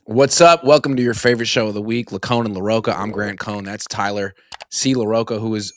What's up? Welcome to your favorite show of the week, Cohn and LaRocca. I'm Grant Cohn. That's Tyler C. LaRocca, who is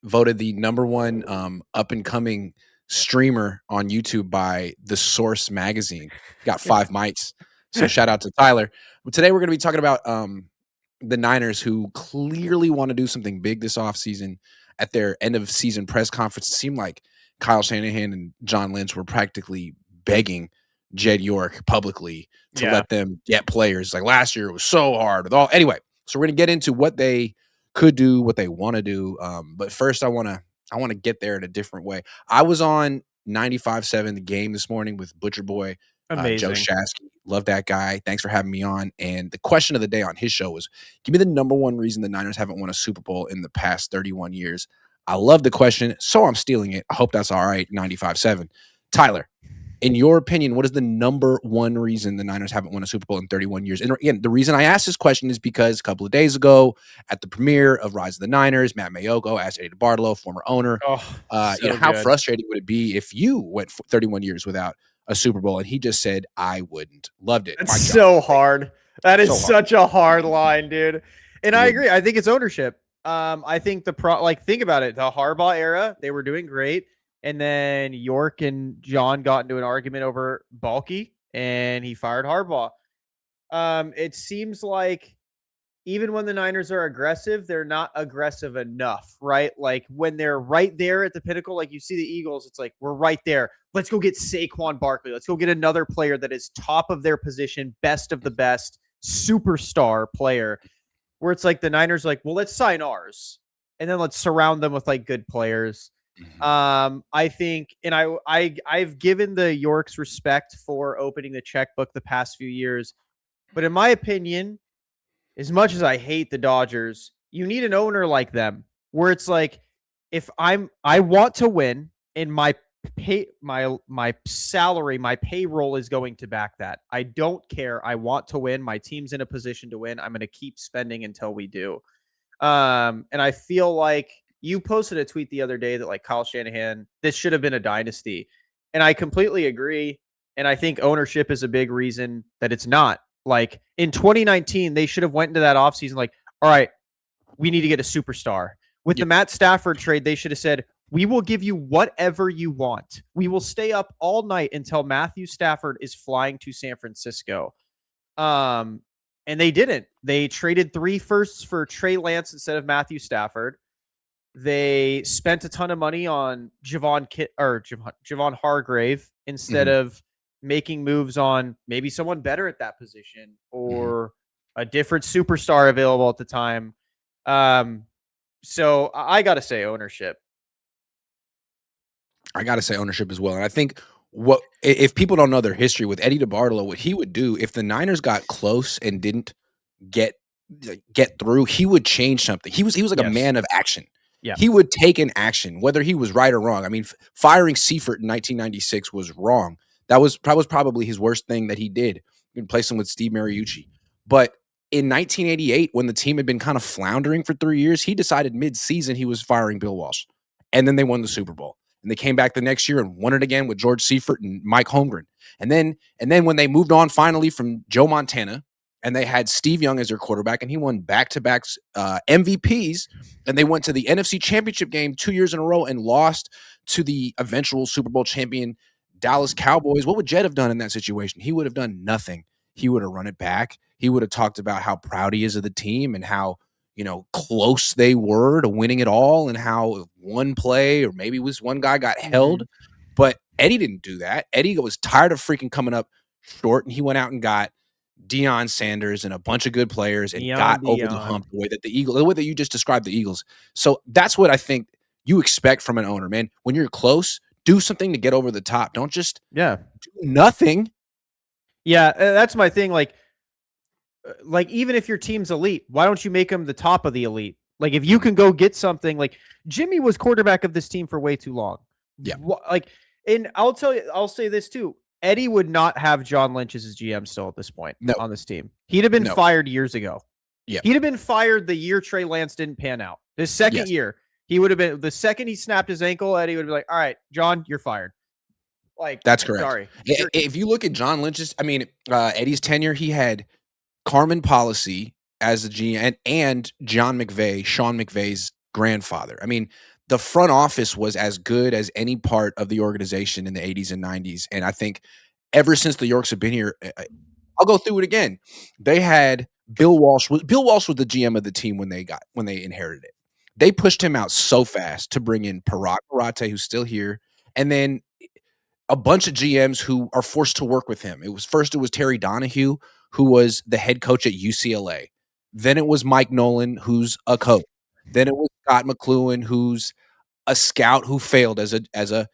voted the number one up and coming streamer on YouTube by The Source magazine. Got 5 mics. So shout out to Tyler. But today we're going to be talking about the Niners, who clearly want to do something big this offseason. At their end of season press conference, it seemed like Kyle Shanahan and John Lynch were practically begging Jed York publicly to let them get players. Like last year, it was so hard with all. Anyway, so we're gonna get into what they could do, what they want to do. But first, I want to get there in a different way. I was on 95.7 The Game this morning with Butcher Boy, Joe Amazing. Shasky. Love that guy. Thanks for having me on. And the question of the day on his show was, give me the number one reason the Niners haven't won a Super Bowl in the past 31 years. I love the question, so I'm stealing it. I hope that's all right. 95.7. Tyler, in your opinion, what is the number one reason the Niners haven't won a Super Bowl in 31 years? And again, the reason I asked this question is because a couple of days ago at the premiere of Rise of the Niners, Matt Mayogo asked Eddie DeBartolo, former owner, how frustrating would it be if you went 31 years without a Super Bowl? And he just said, I wouldn't. Loved it. It's so hard. That is such a hard line, dude. And I agree. I think it's ownership. I think think about it. The Harbaugh era, they were doing great. And then York and John got into an argument over Balky, and he fired Harbaugh. It seems like even when the Niners are aggressive, they're not aggressive enough, right? Like when they're right there at the pinnacle, like you see the Eagles, it's like, we're right there. Let's go get Saquon Barkley. Let's go get another player that is top of their position, best of the best, superstar player. Where it's like the Niners like, well, let's sign ours. And then let's surround them with like good players. I think, and I've given the Yorks respect for opening the checkbook the past few years. But in my opinion, as much as I hate the Dodgers, you need an owner like them where it's like, if I want to win and my salary, my payroll is going to back that. I don't care. I want to win. My team's in a position to win. I'm going to keep spending until we do. And I feel like you posted a tweet the other day that like Kyle Shanahan, this should have been a dynasty. And I completely agree. And I think ownership is a big reason that it's not. Like in 2019, they should have went into that offseason like, all right, we need to get a superstar. With the Matt Stafford trade, they should have said, we will give you whatever you want. We will stay up all night until Matthew Stafford is flying to San Francisco. And they didn't. They traded 3 firsts for Trey Lance instead of Matthew Stafford. They spent a ton of money on Javon Hargrave instead of making moves on maybe someone better at that position or a different superstar available at the time. So I got to say ownership. I got to say ownership as well. And I think if people don't know their history with Eddie DeBartolo, what he would do if the Niners got close and didn't get through, he would change something. He was like a man of action. Yeah. He would take an action, whether he was right or wrong. I mean, firing Seifert in 1996 was wrong. That was probably his worst thing that he did, replacing him with Steve Mariucci. But in 1988, when the team had been kind of floundering for 3 years, he decided mid-season he was firing Bill Walsh. And then they won the Super Bowl. And they came back the next year and won it again with George Seifert and Mike Holmgren. And then when they moved on finally from Joe Montana, and they had Steve Young as their quarterback, and he won back-to-back MVPs, and they went to the NFC Championship game 2 years in a row and lost to the eventual Super Bowl champion Dallas Cowboys. What would Jed have done in that situation? He would have done nothing. He would have run it back. He would have talked about how proud he is of the team and how, close they were to winning it all and how one play or maybe it was one guy got held. But Eddie didn't do that. Eddie was tired of freaking coming up short, and he went out and got Deion Sanders and a bunch of good players and got over the hump the way that you just described the Eagles. So that's what I think you expect from an owner, man. When you're close, do something to get over the top. Don't just do nothing. Yeah, that's my thing. Like even if your team's elite, why don't you make them the top of the elite? Like if you can go get something, like Jimmy was quarterback of this team for way too long. Yeah. And I'll say this too. Eddie would not have John Lynch as his GM still at this point on this team. He'd have been fired years ago. Yeah. He'd have been fired the year Trey Lance didn't pan out. His second year, he would have been the second he snapped his ankle, Eddie would be like, all right, John, you're fired. Like, that's correct. Sorry. If you look at John Lynch's, Eddie's tenure, he had Carmen Policy as a GM and Sean McVay's grandfather. I mean, the front office was as good as any part of the organization in the 80s and 90s. And I think ever since the Yorks have been here, I'll go through it again. They had Bill Walsh. Bill Walsh was the GM of the team when they inherited it. They pushed him out so fast to bring in Parag Karate, who's still here, and then a bunch of GMs who are forced to work with him. It was Terry Donahue, who was the head coach at UCLA. Then it was Mike Nolan, who's a coach. Then it was Scott McLuhan, who's a scout who failed as a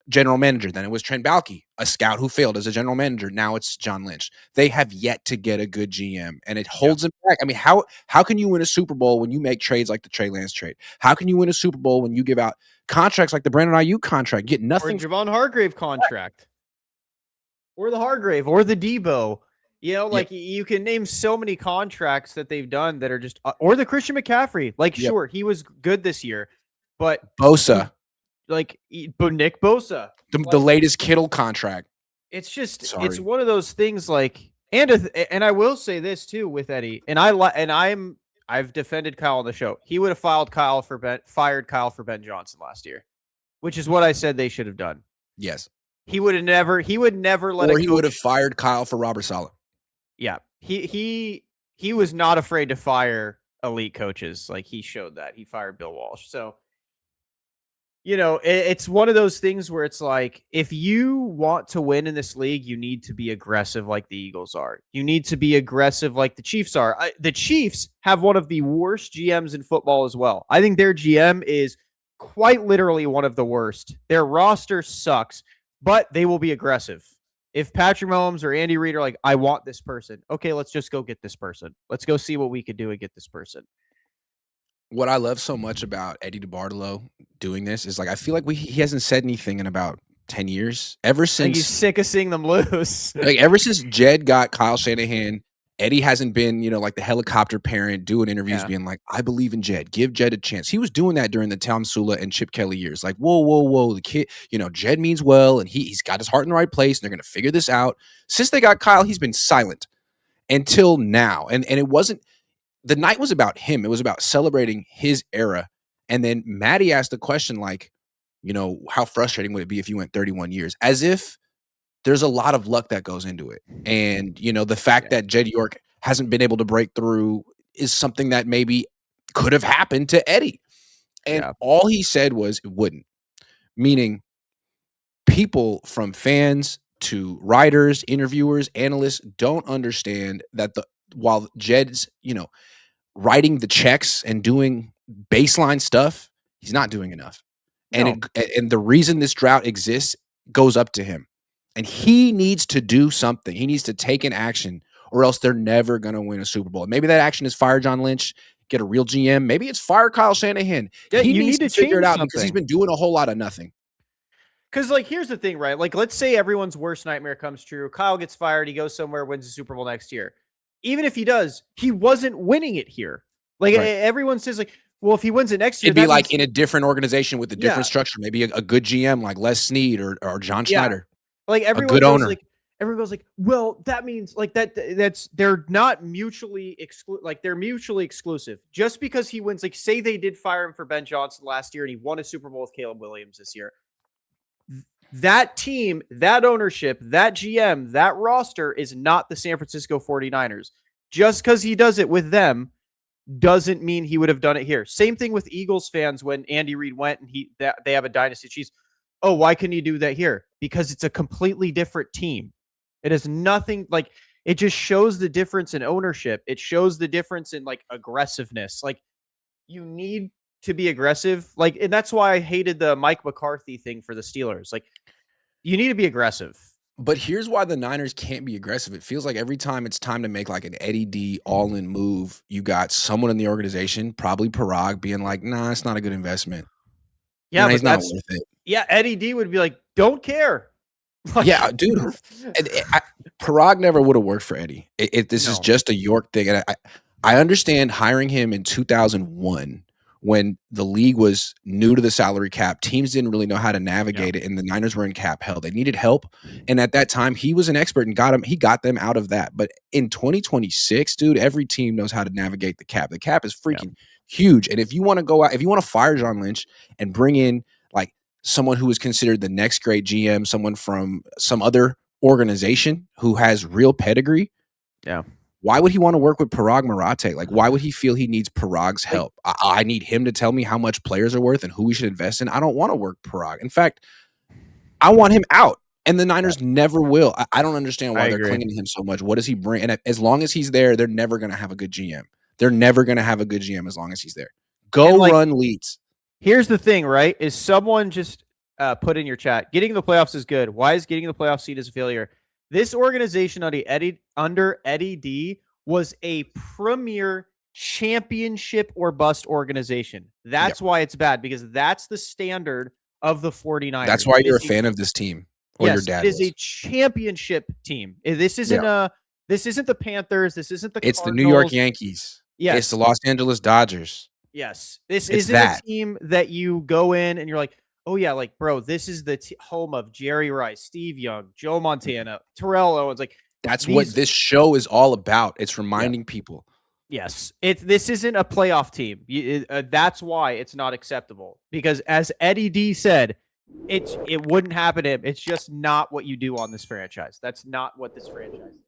general manager. Then it was Trent Baalke, a scout who failed as a general manager. Now it's John Lynch. They have yet to get a good GM, and it holds them back. I mean, how can you win a Super Bowl when you make trades like the Trey Lance trade? How can you win a Super Bowl when you give out contracts like the Brandon Ayuk contract, get nothing? Or Javon Hargrave contract. Or the Hargrave, or the Debo. You know, like you can name so many contracts that they've done that are just, or the Christian McCaffrey. Like, sure, he was good this year, but Bosa. But Nick Bosa, the latest Kittle contract. It's just it's one of those things. Like, and I will say this too with Eddie, and I've defended Kyle on the show. He would have fired Kyle for Ben Johnson last year, which is what I said they should have done. Yes, he would never let. Or he would have fired Kyle for Robert Saleh. Yeah, he was not afraid to fire elite coaches. Like, he showed that. He fired Bill Walsh. So, you know, it's one of those things where it's like, if you want to win in this league, you need to be aggressive like the Eagles are. You need to be aggressive like the Chiefs are. The Chiefs have one of the worst GMs in football as well. I think their GM is quite literally one of the worst. Their roster sucks, but they will be aggressive. If Patrick Mahomes or Andy Reid are like, I want this person, okay, let's just go get this person. Let's go see what we could do and get this person. What I love so much about Eddie DeBartolo doing this is, like, I feel like he hasn't said anything in about 10 years. Ever since he's sick of seeing them lose. Like, ever since Jed got Kyle Shanahan, Eddie hasn't been, like the helicopter parent doing interviews being like, I believe in Jed. Give Jed a chance. He was doing that during the Tom Sula and Chip Kelly years. Like, whoa. The kid, Jed means well, and he's got his heart in the right place, and they're going to figure this out. Since they got Kyle, he's been silent until now. And it wasn't, the night was about him. It was about celebrating his era. And then Maddie asked the question, like, how frustrating would it be if you went 31 years? As if there's a lot of luck that goes into it. And, the fact that Jed York hasn't been able to break through is something that maybe could have happened to Eddie. And all he said was it wouldn't. Meaning, people from fans to writers, interviewers, analysts don't understand that while Jed's, writing the checks and doing baseline stuff, he's not doing enough. No. And the reason this drought exists goes up to him. And he needs to do something. He needs to take an action, or else they're never going to win a Super Bowl. And maybe that action is fire John Lynch, get a real GM. Maybe it's fire Kyle Shanahan. Yeah, he needs to figure it out something. Because he's been doing a whole lot of nothing. Because, like, here's the thing, right? Like, let's say everyone's worst nightmare comes true. Kyle gets fired. He goes somewhere, wins the Super Bowl next year. Even if he does, he wasn't winning it here. Like, everyone says, like, well, if he wins it next year, it'd be like in a different organization with a different structure. Maybe a good GM like Les Snead or John Schneider. Like, everyone good owner. Everyone goes like, well, that means like that's they're not mutually exclusive. Like, they're mutually exclusive. Just because he wins, like, say they did fire him for Ben Johnson last year and he won a Super Bowl with Caleb Williams this year. That team, that ownership, that GM, that roster is not the San Francisco 49ers. Just because he does it with them doesn't mean he would have done it here. Same thing with Eagles fans when Andy Reid went and they have a dynasty. She's, oh, why couldn't you do that here? Because it's a completely different team. It is nothing like, it just shows the difference in ownership. It shows the difference in, like, aggressiveness. Like, you need to be aggressive. Like, and that's why I hated the Mike McCarthy thing for the Steelers. Like, you need to be aggressive. But here's why the Niners can't be aggressive. It feels like every time it's time to make like an Eddie D all-in move, you got someone in the organization, probably Parag, being like, nah, it's not a good investment. Yeah, but he's not worth it. Yeah, Eddie D would be like, don't care. Like, yeah, dude. Parag never would have worked for Eddie. This is just a York thing. And I understand hiring him in 2001 when the league was new to the salary cap. Teams didn't really know how to navigate it, and the Niners were in cap hell. They needed help, and at that time, he was an expert and he got them out of that. But in 2026, dude, every team knows how to navigate the cap. The cap is freaking huge, and if you want to go out, if you want to fire John Lynch and bring in like someone who is considered the next great GM, someone from some other organization who has real pedigree, why would he want to work with Parag Marathe? Like, why would he feel he needs Parag's help? I need him to tell me how much players are worth and who we should invest in. I don't want to work Parag. In fact, I want him out, and the Niners never will. I don't understand why they're clinging to him so much. What does he bring? And as long as he's there, they're never going to have a good GM. They're never going to have a good GM as long as he's there. Go run leads. Here's the thing, right? Is someone just put in your chat, getting the playoffs is good. Why is getting the playoff seed a failure? This organization under Eddie D was a premier championship or bust organization. That's why it's bad, because that's the standard of the 49ers. That's why you're a fan of this team. Or your dad is a championship team. This isn't this isn't the Panthers. This isn't the It's the New York Yankees. Yes. It's the Los Angeles Dodgers. Yes. This isn't a team that you go in and you're like, oh, yeah, like, bro, this is the home of Jerry Rice, Steve Young, Joe Montana, Terrell Owens. Like, that's what this show is all about. It's reminding people. Yes. This isn't a playoff team. That's why it's not acceptable. Because as Eddie D said, it wouldn't happen to him. It's just not what you do on this franchise. That's not what this franchise is.